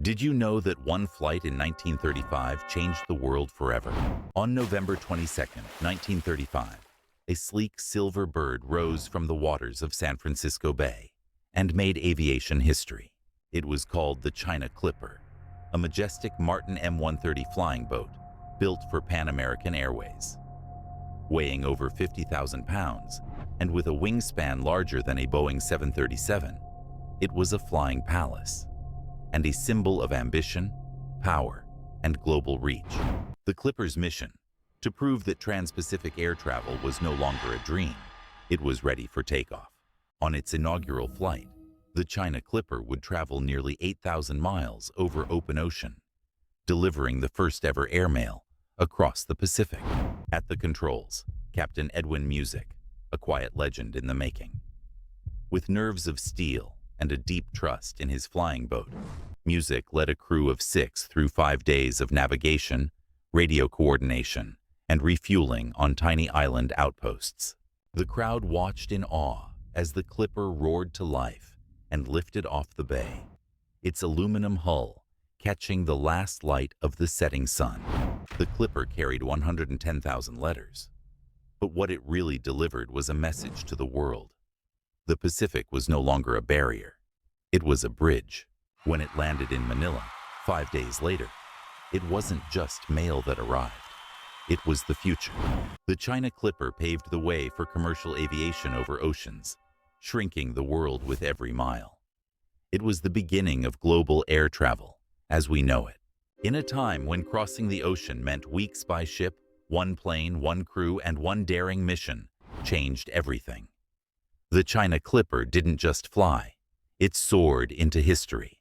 Did you know that one flight in 1935 changed the world forever? On November 22, 1935, a sleek silver bird rose from the waters of San Francisco Bay and made aviation history. It was called the China Clipper, a majestic Martin M130 flying boat built for Pan American Airways. Weighing over 50,000 pounds and with a wingspan larger than a Boeing 737, it was a flying palace and a symbol of ambition, power, and global reach. The Clipper's mission, to prove that trans-Pacific air travel was no longer a dream, it was ready for takeoff. On its inaugural flight, the China Clipper would travel nearly 8,000 miles over open ocean, delivering the first-ever airmail across the Pacific. At the controls, Captain Edwin Music, a quiet legend in the making. With nerves of steel and a deep trust in his flying boat, Music led a crew of 6 through 5 days of navigation, radio coordination, and refueling on tiny island outposts. The crowd watched in awe as the Clipper roared to life and lifted off the bay, its aluminum hull catching the last light of the setting sun. The Clipper carried 110,000 letters, but what it really delivered was a message to the world. The Pacific was no longer a barrier. It was a bridge. When it landed in Manila, 5 days later, it wasn't just mail that arrived. It was the future. The China Clipper paved the way for commercial aviation over oceans, shrinking the world with every mile. It was the beginning of global air travel, as we know it. In a time when crossing the ocean meant weeks by ship, one plane, one crew, and one daring mission changed everything. The China Clipper didn't just fly, it soared into history.